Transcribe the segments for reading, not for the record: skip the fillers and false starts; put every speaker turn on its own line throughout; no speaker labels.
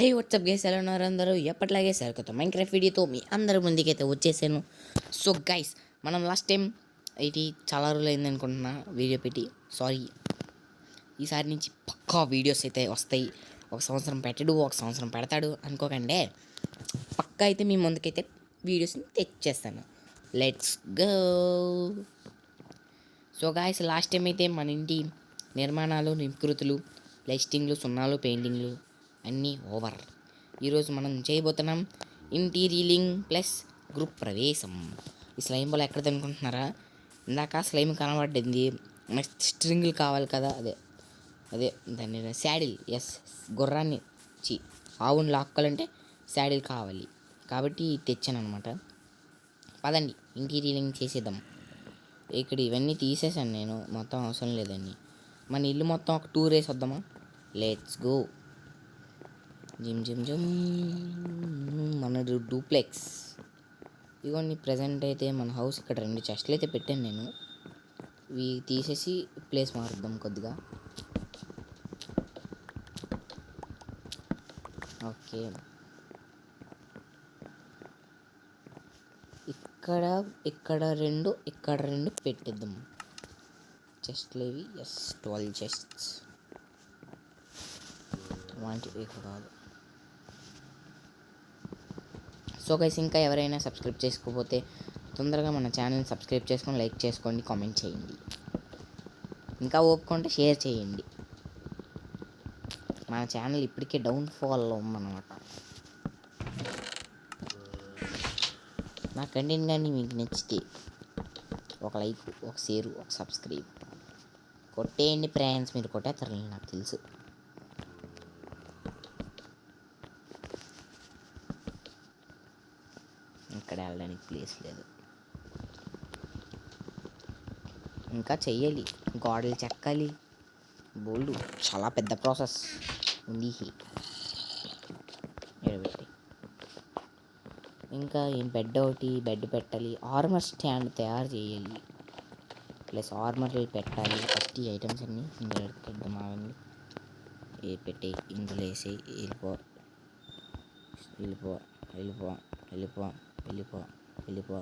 హే WhatsApp guys, ఎలా ఉన్నారు అందరూ? ఎప్పటిలాగే సరికొత్త మైన్క్రాఫ్ట్ వీడియోతో మీ అందరి ముందుకైతే వచ్చేసాను. సో గైస్, మనం లాస్ట్ టైం ఇది చాలా రోజులు అయింది అనుకుంటున్నా వీడియో పెట్టి. సారీ, ఈసారి నుంచి పక్కా వీడియోస్ అయితే వస్తాయి. ఒక సంవత్సరం పెట్టడు, ఒక సంవత్సరం పెడతాడు అనుకోకండి. పక్కా అయితే మీ ముందుకైతే వీడియోస్ని తెచ్చేస్తాను. Let's go. So guys, last time అయితే మన ఇంటి నిర్మాణాలు, నికృతులు, లైస్టింగ్లు, సున్నాలు, పెయింటింగ్లు అన్నీ ఓవర్. ఈరోజు మనం చేయబోతున్నాం ఇంటీరియలింగ్ ప్లస్ గ్రూప్ ప్రవేశం. ఈ స్లైమ్ బాల్ ఎక్కడిది అనుకుంటున్నారా? ఇందాక స్లైమ్ కనబడింది, నెక్స్ట్ స్ట్రింగ్లు కావాలి కదా, అదే అదే దాన్ని శాడిల్. ఎస్, గుర్రాన్ని ఆవుని లాక్కాలంటే శాడిల్ కావాలి కాబట్టి తెచ్చాను అనమాట. పదండి ఇంటీరియలింగ్ చేసేద్దాం. ఇక్కడ ఇవన్నీ తీసేసాను నేను, మొత్తం అవసరం లేదని. మన ఇల్లు మొత్తం ఒక టూర్ వేసి వద్దామా? Let's go. Gym gym gym. మన డూప్లెక్స్ ఇవన్నీ ప్రజెంట్ అయితే మన హౌస్. ఇక్కడ 2 చెస్ట్లు అయితే పెట్టాను నేను. ఇవి తీసేసి ప్లేస్ మారుద్దాం కొద్దిగా. ఓకే, ఇక్కడ 2 ఇక్కడ 2 పెట్టిద్దాం చెస్ట్లు ఇవి. Yes, 12 chests. వాటి కాదు. సో గైస్, ఇంకా ఎవరైనా సబ్స్క్రైబ్ చేసుకోకపోతే తొందరగా మన ఛానల్ని సబ్స్క్రైబ్ చేసుకొని లైక్ చేసుకోండి, కామెంట్ చేయండి, ఇంకా ఓపుకుంటే షేర్ చేయండి. మన ఛానల్ ఇప్పటికే డౌన్ఫాల్లో ఉందన్నమాట. నా కంటెంట్ కానీ మీకు నచ్చితే ఒక లైక్, ఒక షేర్, ఒక సబ్స్క్రైబ్ కొట్టేయండి ఫ్రెండ్స్. మీరు కొట్టేస్తారని నాకు తెలుసు. ఇక్కడ వెళ్ళడానికి ప్లేస్ లేదు. ఇంకా చెయ్యాలి, గోడలు చెక్కాలి, బోల్డ్ చాలా పెద్ద ప్రాసెస్ ఉంది. ఎడబెట్టి ఇంకా బెడ్ ఒకటి, బెడ్ పెట్టాలి, ఆర్మర్ స్టాండ్ తయారు చేయాలి, ప్లస్ ఆర్మర్లు పెట్టాలి. ఫస్ట్ ఈ ఐటమ్స్ అన్నీ ఇందులో పెద్దాం. అవన్నీ పెట్టి ఇందులో వేసి వెళ్ళిపో వెళ్ళిపో వెళ్ళిపో వెళ్ళిపో వెళ్ళిపో వెళ్ళిపో.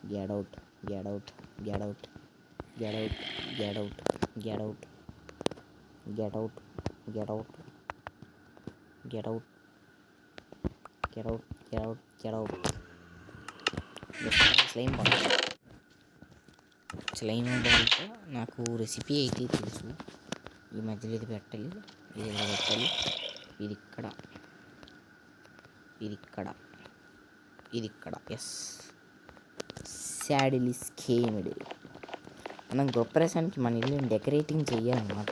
Get out, get out, get out, get out, get out, get out, get out, get out, get out, get out, get out, get out. Slime ball, slime బాల్తో నాకు రెసిపీ అయితే తెలుసు. ఈ మధ్యలో ఇది పెట్టాలి, ఇది ఇలా పెట్టాలి, ఇది ఇక్కడ, ఇది ఇక్కడ, ఇది ఇక్కడ. Yes, saddle is calmed. మనం గొప్పరేసానికి మన ఇల్లు డెకరేటింగ్ చెయ్యాలన్నమాట.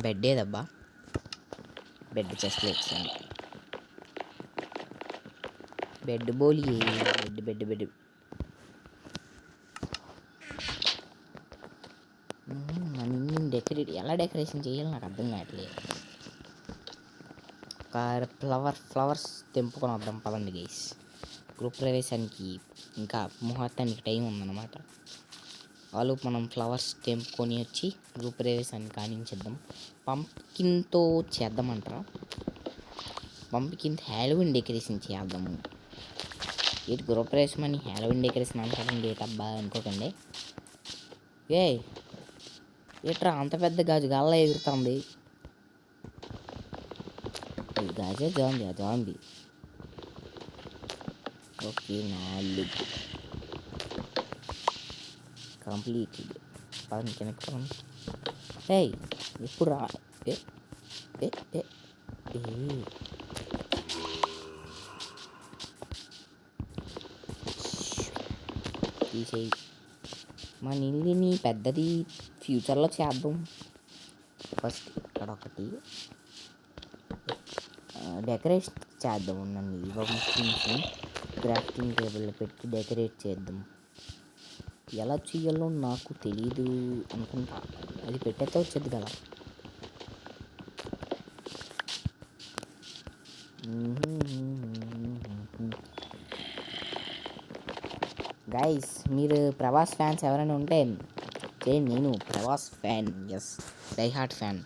బెడ్ ఏదబ్బా? బెడ్ చెస్ట్ వచ్చాను. బెడ్ బోలి, బెడ్ బెడ్ బెడ్. మన ఇల్లు ఎలా డెకరేషన్ చేయాలి నాకు అర్థం కావట్లేదు. ఒక ఫ్లవర్స్ తెంపుకొని వద్దాం పదండి గైస్. గృహ ప్రవేశానికి ఇంకా ముహూర్తానికి టైం ఉందన్నమాట. వాళ్ళు మనం ఫ్లవర్స్ తెంపుకొని వచ్చి గృహ ప్రవేశాన్ని కానించేద్దాం. పంప్కిన్తో చేద్దామంటారా? పంప్కిన్ హ్యాలోవిన్ డెకరేషన్ చేద్దాము. ఇటు గృహప్రవేశం అని హ్యాలోవిన్ డెకరేషన్ అంటారండి, ఏటబ్బా అనుకోకండి. ఏట్రా అంత పెద్ద గాజు గాల్లో ఎగురుతుంది? గాజే జాంబీ, జాంబీ. Okay, 4 completed. పని కింద. ఎప్పుడు రా? తీసేయి. మన ఇల్లుని పెద్దది ఫ్యూచర్లో చేద్దాం. ఫస్ట్ ఇక్కడ ఒకటి డెకరేషన్ చేద్దాం. నన్ను ఇవ్వని క్రాఫ్టింగ్ టేబుల్ పెట్టి డెకరేట్ చేద్దాం. ఎలా చేయాలో నాకు తెలీదు అనుకుంటా. అది పెట్టేస్తే వచ్చేది కదా. గైస్, మీరు ప్రభాస్ ఫ్యాన్స్ ఎవరైనా ఉంటే చేయండి. నేను Prabhas fan, yes, die hard fan.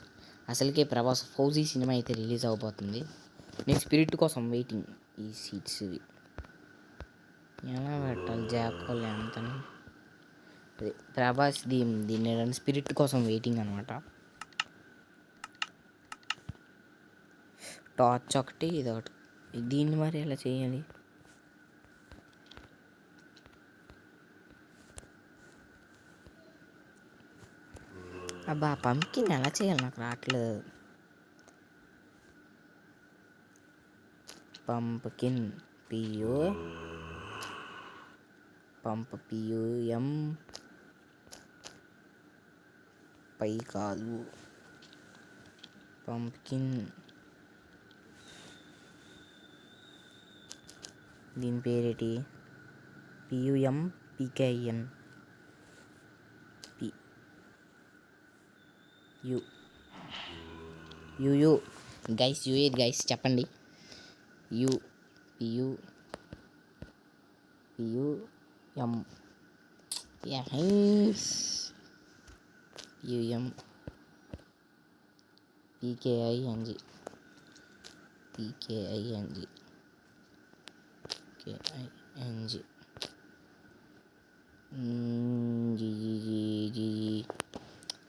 అసలుకే ప్రభాస్ ఫౌజీ సినిమా అయితే రిలీజ్ అవబోతుంది. నేను స్పిరిట్ కోసం వెయిటింగ్. ఈ సీట్స్ ఇవి ఎలా పెట్టాలి జాకోల్ ఎంతని ప్రభాస్ దీన్ని స్పిరిట్ కోసం వెయిటింగ్ అనమాట. టార్చ్ ఒకటి ఇది ఒకటి. దీన్ని మరి ఎలా చేయాలి? అబ్బా పంకిన్ ఎలా చేయాలి నాకు రావట్లేదు. పంప్కిన్ పియు పియుఎం పై కాదు పంప్కిన్. దీని పేరేటి? పియుఎం పికేఎన్ యు గైస్ ఏది గైస్ చెప్పండి. పియుఎం పియుఎం పీకేఐఎన్జి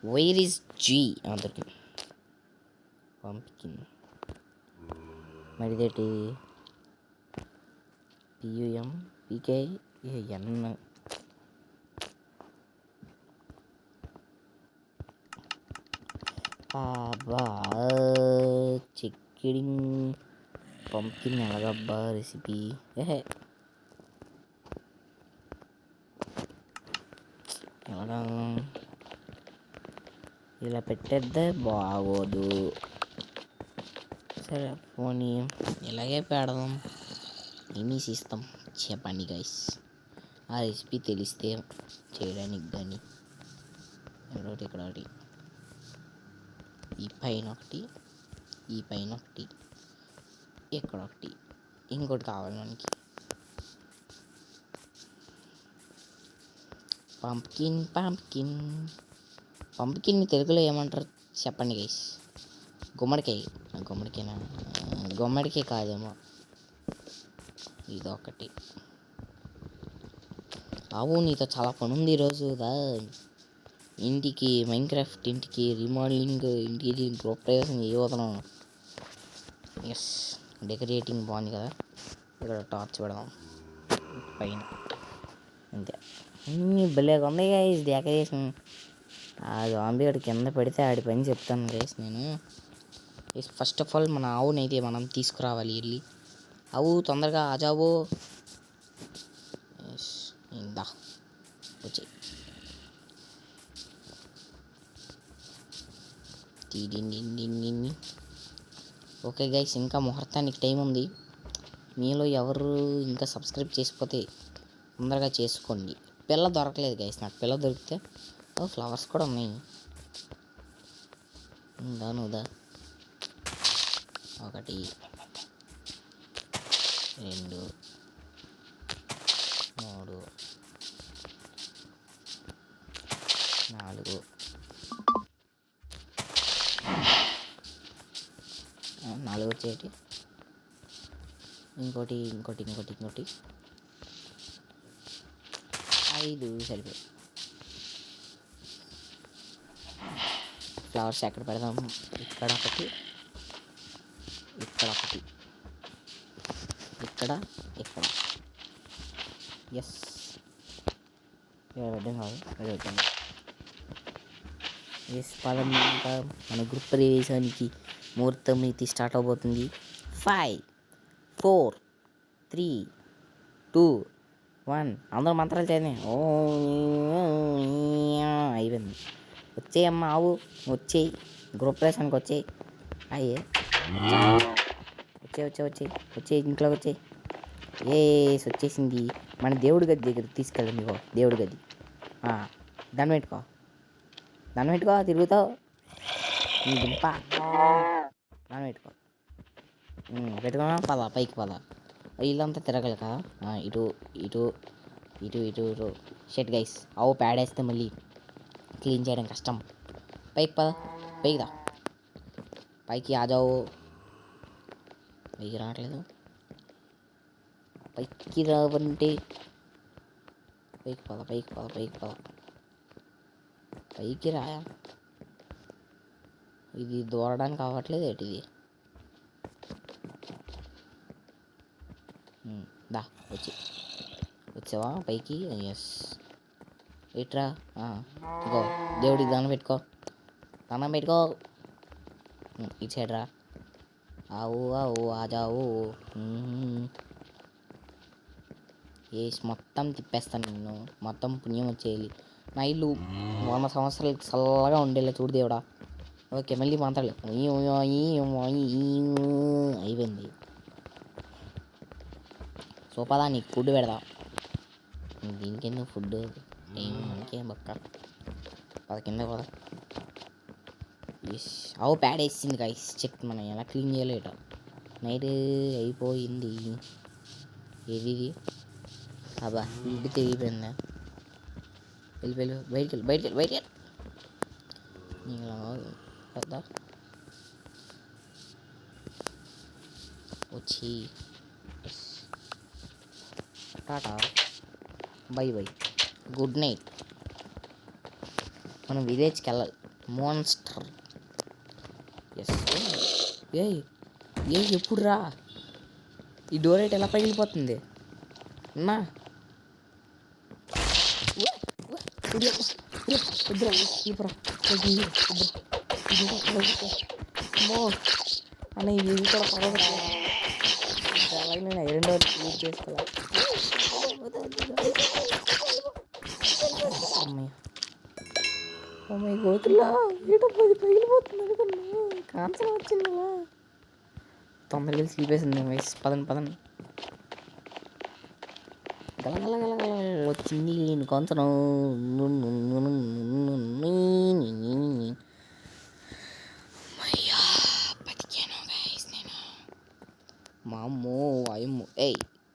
వైర్ ఇస్ జీ అందరికి పంపికిన్ మరి ఇదేంటి? పియుఎం పీకేఎన్ చిక్కిడింగ్ పంపికిన్ ఎలాగబ్బా రెసిపీ? ఎలాగా ఇలా పెట్టేద్దే బాగోదు. సరే పోనీ ఇలాగే పెడదాం. ఏమీ ఇస్తాం చెప్పండి గైస్. ఆ రెసిపీ తెలిస్తే చేయడానికి కానీ ఒకటి ఇక్కడ ఒకటి ఈ పైన ఒకటి ఇక్కడ ఒకటి ఇంకోటి కావాలి మనకి. పంప్కిన్ తెలుగులో ఏమంటారు చెప్పండి గైస్. గుమ్మడికాయ కాదేమో ఇదొకటి. నీతో చాలా పని ఉంది ఈరోజు. ఇంటికి మైన్క్రాఫ్ట్ ఇంటికి రీమోడలింగ్ ఇంటీరియర్ గృహప్రవేశం చేయబోతున్నాం. ఎస్ డెకరేటింగ్ బాగుంది కదా. ఇక్కడ టార్చ్ పెడదాం పైన అంతే. భలేగా ఉంది గైస్ డెకరేషన్. ఆ జాంబీ ఆడి కింద పెడితే ఆడి పని చెప్తాను గైస్ నేను. ఫస్ట్ ఆఫ్ ఆల్ మన ఆవుని అయితే మనం తీసుకురావాలి వెళ్ళి. ఆవు తొందరగా ఆజావు. ఇందా వచ్చి ఓకే గైస్ ఇంకా ముహూర్తానికి టైం ఉంది. మీలో ఎవరు ఇంకా సబ్స్క్రైబ్ చేసుకోతే తొందరగా చేసుకోండి. పిల్ల దొరకలేదు గైస్ నాకు. పిల్ల దొరికితే ఫ్లవర్స్ కూడా ఉన్నాయి. నువ్వుదా 1 2 3 4 వచ్చేటి. ఇంకోటి 5 సరిపోయి. ఫ్లవర్స్ ఎక్కడ పెడదాం? ఇక్కడ ఒకటి ఇక్కడ ఎస్ పెట్టాం కాదు అది పెట్టాను. ఎస్ పదం ఇంకా మన గ్రూప్ ప్రవేశానికి ముహూర్తం అయితే స్టార్ట్ అవబోతుంది. 5 4 3 2 1 అందరూ మంత్రాలు చదివి అయిపోయింది. వచ్చేయమ్మ ఆవు వచ్చేయి గ్రూప్ ప్రవేశానికి వచ్చేయి. అయ్యే వచ్చే ఇంట్లోకి వచ్చేయి. వచ్చేసింది. మన దేవుడి గది దగ్గర తీసుకెళ్ళండి. దేవుడి గది దండం పెట్టుకో తిరుగుతావు దింప దండం పెట్టుకున్నా పైకి పద. ఇల్లంతా తిరగలి కదా. ఇటు షెట్ గైస్. ఆవు పేడేస్తే మళ్ళీ క్లీన్ చేయడం కష్టం. పైకి దా పైకి ఆజావు. పైకి రావట్లేదు. పైకి రావంటే పైకి పద, పైకి పద, పైకి పద, పైకి రా. ఇది దూరడానికి అవ్వట్లేదు ఏంటిది? దా వచ్చావా పైకి? ఎస్. ఇట్రా. ఇగో దేవుడికి దండం పెట్టుకో, దండం పెట్టుకో. ఇటు సైడ్ రా. ఆవు ఆవు ఆజావు. వేసి మొత్తం తిప్పేస్తాను నిన్ను. మొత్తం పుణ్యం వచ్చేయాలి. నా ఇల్లు 100 సంవత్సరాలు చల్లగా ఉండేలా చూడు దేవుడా. ఓకే, మళ్ళీ మాట్లాడలేదు. అయిపోయింది. సోపదా నీకు ఫుడ్ పెడదా. దీనికి ఎందుకు ఫుడ్? ఏం మనకేం బక్క. పద కింద పద. అవు ప్యాడ్ వేసింది గైస్. చెక్ మనం ఎలా క్లీన్ చేయలేట. నైట్ అయిపోయింది. ఏది అబ్బా ఇంటి తిరిగిపోయిందా? వెళ్ళి బయటికి వెళ్ళి బయటికి పెద్ద వచ్చి టాటా బై గుడ్ నైట్. మనం విలేజ్కి వెళ్ళాలి. మోన్స్టర్. ఎస్. ఎప్పుడు రా? ఈ డోర్ అయితే ఎలా పగిలిపోతుంది అన్నా? అన్న ఇది కూడా పర్వాలేదు. అలాగే నేను ఐరన్ డోర్ యూజ్ చేసుకోవాలి. అమ్మాయి గోతుల్లో ఏటో 10 పగిలిపోతుంది అనుకున్నా. కాన్సర్ వచ్చింది అలా. తొందరగా వెళ్ళి స్లీపేసింది వయసు. పదండి గలగల వచ్చింది కొంచెం. మా అమ్మో అయ్యమ్మో.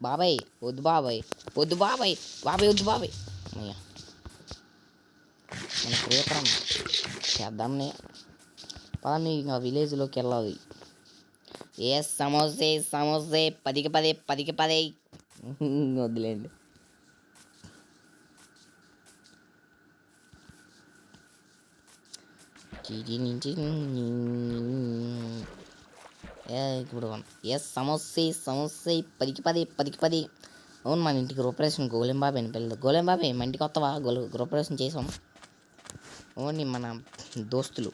బాబాయ్ వద్దు, బాబాయ్ వద్దు, బాబాయ్ వద్దు, బాబాయ్. అమ్మయ్యా మన ప్రియతరం చేద్దాంనే. పదని ఇంకా విలేజ్లోకి వెళ్ళాలి. సమోసే 10కి 10 వద్దులేండి. ఇప్పుడు సమోసే 10కి 10. అవును, మన ఇంటికి గృహప్రవేశం గోలెం బాబాయ్ అని పిల్లలు. గోలెం బాబాయ్ మన ఇంటికి వస్తావా? గృహప్రవేశం చేసాం. ఓన్లీ మన దోస్తులు.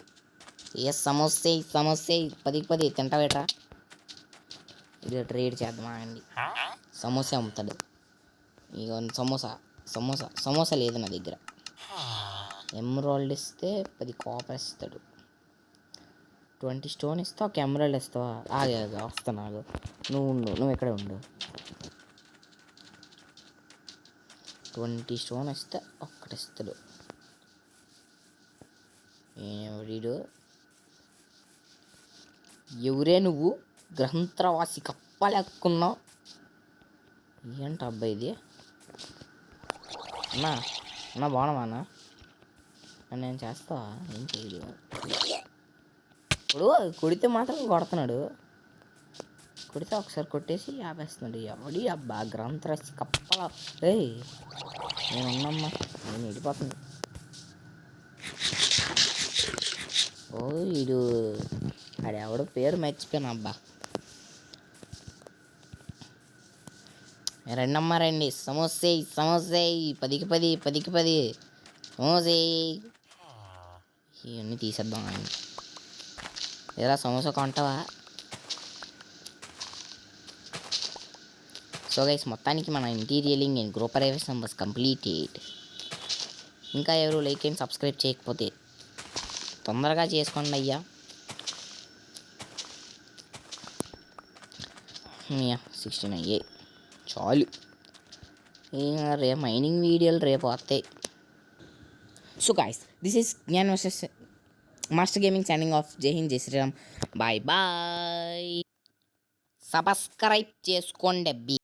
సమోసే 10కి 10 తింటావేట్రా? ఇది ట్రేడ్ చేద్దామా అండి. సమోసా అమ్ముతాడు. ఇక సమోసా లేదు నా దగ్గర. ఎమరాల్డ్ ఇస్తే 10 కాపర్ ఇస్తాడు. 20 స్టోన్ ఇస్తా, ఒక ఎమరాల్డ్ ఇస్తావా? వస్తాను. నువ్వు ఎక్కడ ఉండు. 20 స్టోన్ ఇస్తే ఒక్కటి ఇస్తాడు. వీడు ఎవరే నువ్వు? గ్రహంత్రవాసి కప్పలేకున్నావు ఏంట అబ్బాయి ఇది? అన్నా బాగున్నావా అన్న? నేను చేస్తావా? ఏం చేయలేదు. ఇప్పుడు కొడితే మాత్రం కొడుతున్నాడు. కొడితే ఒకసారి కొట్టేసి ఆపేస్తున్నాడు. ఎవడి అబ్బా గ్రహంత్రవాసి కప్పల. నేనున్నమ్మా, నేను వెళ్ళిపోతుంది. వీడు ఆడెవడో పేరు మర్చిపోయాను అబ్బా. రెండమ్మా రండి. సమోసే 10కి 10 సమోసే. ఇవన్నీ తీసేద్దాం. ఏదైనా సమోసా కొంటావా? సో గైస్, మొత్తానికి మన ఇంటీరియరింగ్ అండ్ గృహప్రవేశం వాస్ కంప్లీటెడ్. ఇంకా ఎవరు లైక్ అండ్ సబ్స్క్రైబ్ చేయకపోతే తొందరగా చేసుకోండి అయ్యా. 69 చాలు. మైనింగ్ వీడియోలు రేపు వస్తాయి. So guys, this is Gyan versus master gaming signing off. జై హింద్, జై శ్రీరామ్. బాయ్. సబ్స్క్రైబ్ చేసుకోండి.